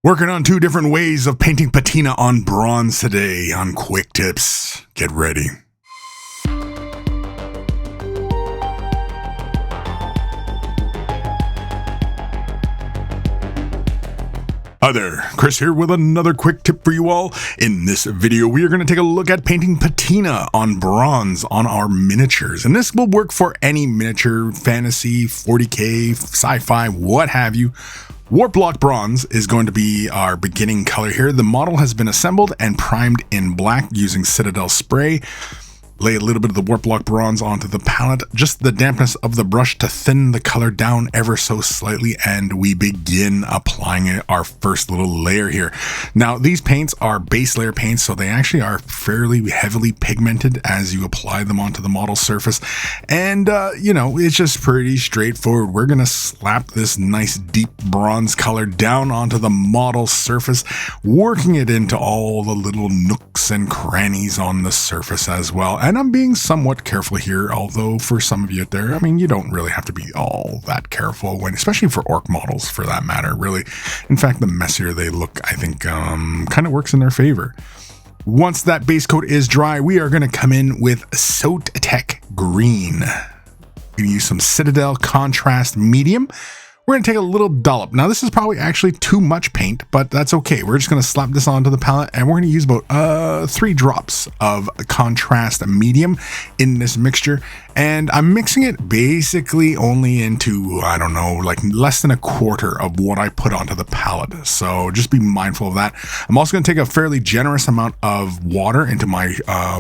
Working on 2 different ways of painting patina on bronze today on Quick Tips. Get ready. Hi there, Chris here with another quick tip for you all. In this video, we are going to take a look at painting patina on bronze on our miniatures. And this will work for any miniature, fantasy, 40K, sci-fi, what have you. Warp Block Bronze is going to be our beginning color here. The model has been assembled and primed in black using Citadel spray. Lay a little bit of the Warp Block Bronze onto the palette, just the dampness of the brush to thin the color down ever so slightly, and we begin applying our first little layer here. Now, these paints are base layer paints, so they actually are fairly heavily pigmented as you apply them onto the model surface. And, it's just pretty straightforward. We're going to slap this nice deep bronze color down onto the model surface, working it into all the little nooks and crannies on the surface as well. And I'm being somewhat careful here, although for some of you out there, you don't really have to be all that careful, especially for orc models for that matter, really. In fact, the messier they look, I think, kind of works in their favor. Once that base coat is dry, we are going to come in with Soat Tech Green. We're going to use some Citadel Contrast Medium. We're going to take a little dollop. Now, this is probably actually too much paint, but that's okay. We're just going to slap this onto the palette, and we're going to use about 3 drops of contrast medium in this mixture. And I'm mixing it basically only into, like less than a quarter of what I put onto the palette. So just be mindful of that. I'm also going to take a fairly generous amount of water into my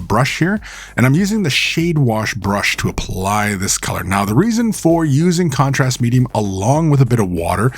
brush here, and I'm using the Shade Wash brush to apply this color. Now, the reason for using contrast medium along with a bit of water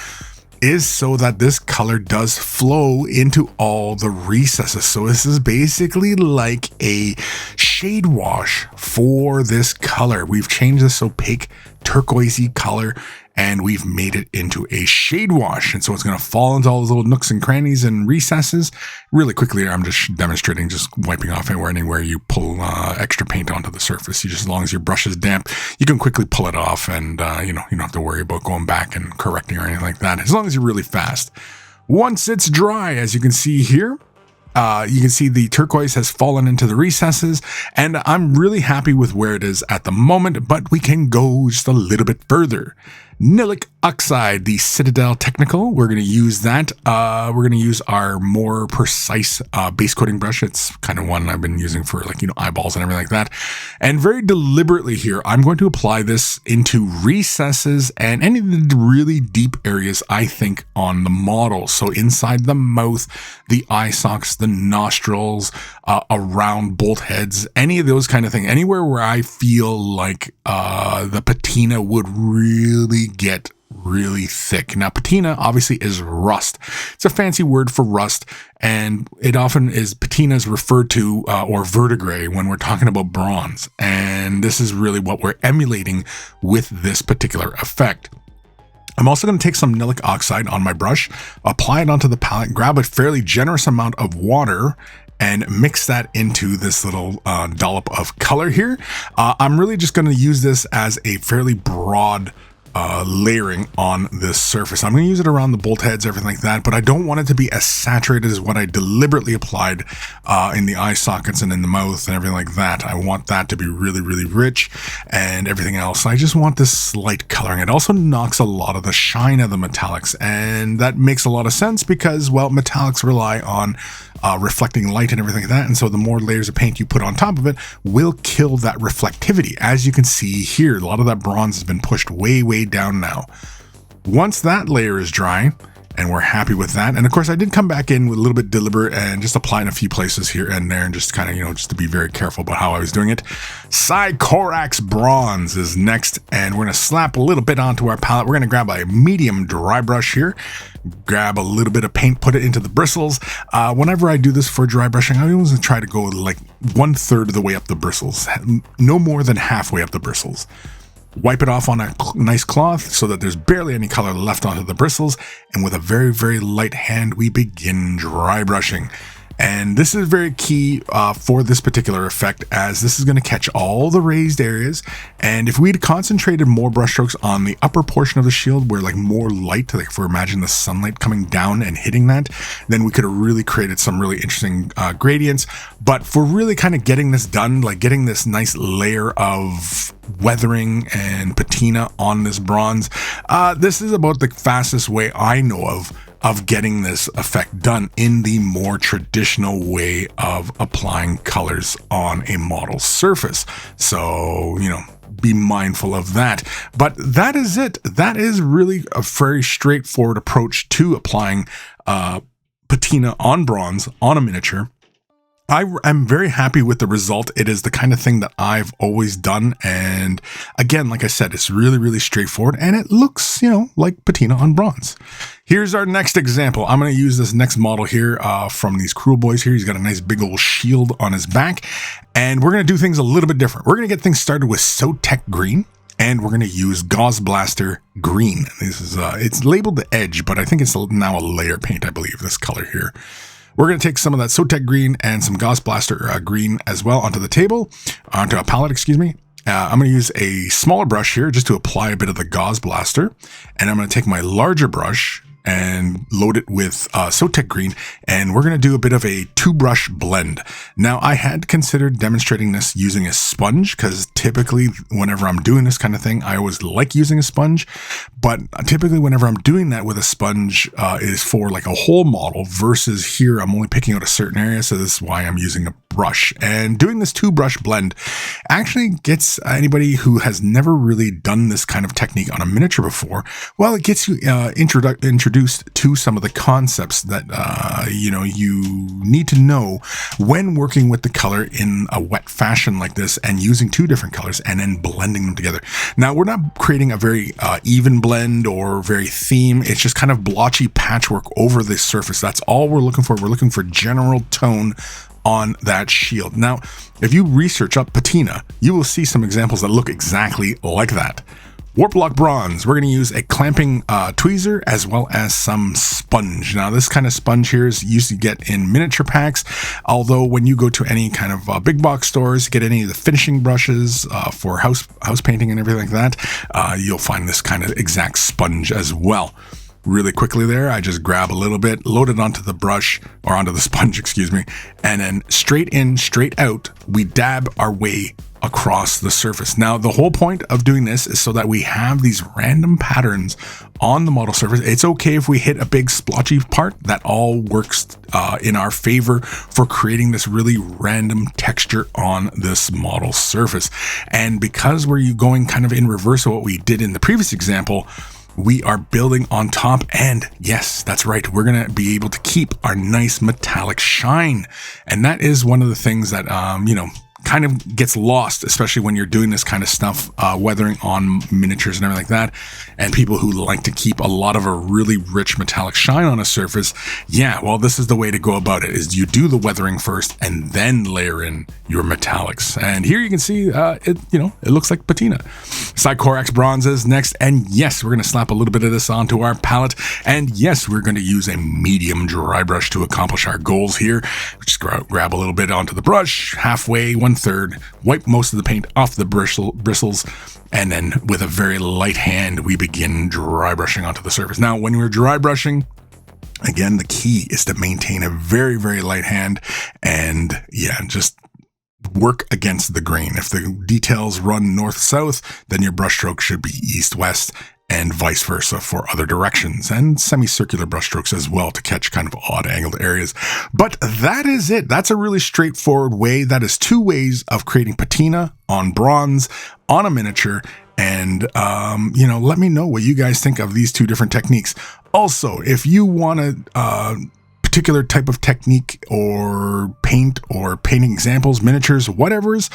is so that this color does flow into all the recesses. So this is basically like a shade wash for this color. We've changed this opaque turquoisey color and we've made it into a shade wash. And so it's going to fall into all those little nooks and crannies and recesses. Really quickly, I'm just demonstrating, just wiping off anywhere you pull extra paint onto the surface. You just, as long as your brush is damp, you can quickly pull it off, and you don't have to worry about going back and correcting or anything like that, as long as you're really fast. Once it's dry, as you can see here, you can see the turquoise has fallen into the recesses, and I'm really happy with where it is at the moment, but we can go just a little bit further. Nilic Oxide, the Citadel Technical. We're going to use that. We're going to use our more precise base coating brush. It's kind of one I've been using for eyeballs and everything like that. And very deliberately here, I'm going to apply this into recesses and any of the really deep areas, I think, on the model. So inside the mouth, the eye sockets, the nostrils, around bolt heads, any of those kind of things. Anywhere where I feel like the patina would really get really thick. Now, patina obviously is rust. It's a fancy word for rust, and it often is patina is referred to or verdigris when we're talking about bronze. And this is really what we're emulating with this particular effect. I'm also going to take some Nilic Oxide on my brush, apply it onto the palette, grab a fairly generous amount of water, and mix that into this little dollop of color here. I'm really just going to use this as a fairly broad layering on this surface. I'm going to use it around the bolt heads, everything like that, but I don't want it to be as saturated as what I deliberately applied in the eye sockets and in the mouth and everything like that. I want that to be really, really rich and everything else. I just want this slight coloring. It also knocks a lot of the shine of the metallics, and that makes a lot of sense because, well, metallics rely on reflecting light and everything like that, and so the more layers of paint you put on top of it will kill that reflectivity. As you can see here, a lot of that bronze has been pushed way down now. Once that layer is dry and we're happy with that, and of course I did come back in with a little bit deliberate and just apply in a few places here and there, and just kind of just to be very careful about how I was doing it. Sycorax Bronze is next, and we're going to slap a little bit onto our palette. We're going to grab a medium dry brush here, grab a little bit of paint, put it into the bristles. Whenever I do this for dry brushing, I always try to go like 1/3 of the way up the bristles, no more than halfway up the bristles. Wipe it off on a nice cloth so that there's barely any color left onto the bristles, and with a very, very light hand, we begin dry brushing. And this is very key for this particular effect, as this is going to catch all the raised areas. And if we'd concentrated more brushstrokes on the upper portion of the shield, where like more light, like if we imagine the sunlight coming down and hitting that, then we could have really created some really interesting gradients. But for really kind of getting this done, like getting this nice layer of weathering and patina on this bronze, this is about the fastest way I know of getting this effect done in the more traditional way of applying colors on a model surface. So, you know, be mindful of that. But that is it. That is really a very straightforward approach to applying patina on bronze on a miniature. I'm very happy with the result. It is the kind of thing that I've always done. And again, like I said, it's really, really straightforward, and it looks, you know, like patina on bronze. Here's our next example. I'm going to use this next model here from these Cruel Boys here. He's got a nice big old shield on his back, and we're going to do things a little bit different. We're going to get things started with Sotek Green, and we're going to use Gauze Blaster Green. This is it's labeled the Edge, but I think it's now a layer paint, I believe, this color here. We're going to take some of that Sotek Green and some Gauze Blaster Green as well onto the table, onto a palette, excuse me. I'm going to use a smaller brush here just to apply a bit of the Gauze Blaster. And I'm going to take my larger brush and load it with Sotek Green, and we're going to do a bit of a 2-brush blend. Now, I had considered demonstrating this using a sponge, because typically whenever I'm doing this kind of thing, I always like using a sponge, but typically whenever I'm doing that with a sponge is for like a whole model, versus here I'm only picking out a certain area, so this is why I'm using a brush. And doing this 2-brush blend actually gets anybody who has never really done this kind of technique on a miniature before, well, it gets you introduced to some of the concepts that you know, you need to know when working with the color in a wet fashion like this, and using 2 different colors and then blending them together. Now, we're not creating a very even blend or very theme. It's just kind of blotchy patchwork over the surface. That's all we're looking for. We're looking for general tone on that shield. Now, if you research up patina, you will see some examples that look exactly like that. Warp Lock Bronze, we're going to use a clamping tweezer as well as some sponge. Now, this kind of sponge here is used to get in miniature packs, although when you go to any kind of big box stores, get any of the finishing brushes for house painting and everything like that, you'll find this kind of exact sponge as well. Really quickly there, I just grab a little bit, load it onto the brush, or onto the sponge, excuse me, and then straight in, straight out, we dab our way across the surface. Now, the whole point of doing this is so that we have these random patterns on the model surface. It's okay if we hit a big splotchy part. That all works in our favor for creating this really random texture on this model surface. And because we're going kind of in reverse of what we did in the previous example, we are building on top, and yes, that's right, we're going to be able to keep our nice metallic shine. And that is one of the things that, you know, kind of gets lost, especially when you're doing this kind of stuff, weathering on miniatures and everything like that. And people who like to keep a lot of a really rich metallic shine on a surface, yeah, well, this is the way to go about it, is you do the weathering first and then layer in your metallics. And here you can see it, you know, it looks like patina. Sycorax Bronze is next, and yes, we're going to slap a little bit of this onto our palette, and yes, we're going to use a medium dry brush to accomplish our goals here. Just grab a little bit onto the brush, halfway, 1/3, wipe most of the paint off the bristles, and then with a very light hand, we begin dry brushing onto the surface. Now, when we're dry brushing, again, the key is to maintain a very, very light hand, and yeah, just work against the grain. If the details run north-south, then your brushstroke should be east-west, and vice versa for other directions, and semicircular brushstrokes as well to catch kind of odd angled areas. But that is it. That's a really straightforward way. That is 2 ways of creating patina on bronze on a miniature. And, you know, let me know what you guys think of these 2 different techniques. Also, if you want a particular type of technique or painting examples, miniatures, whatever's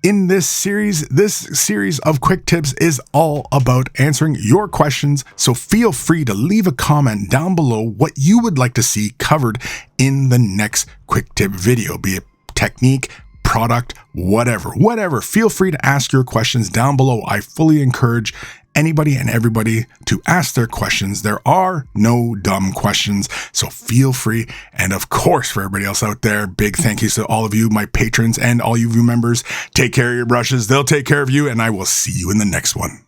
in this series of quick tips is all about answering your questions. So feel free to leave a comment down below what you would like to see covered in the next quick tip video, be it technique, product, whatever. Feel free to ask your questions down below. I fully encourage anybody and everybody to ask their questions. There are no dumb questions, so feel free. And of course, for everybody else out there, big thank yous to all of you, my patrons, and all you members. Take care of your brushes. They'll take care of you, and I will see you in the next one.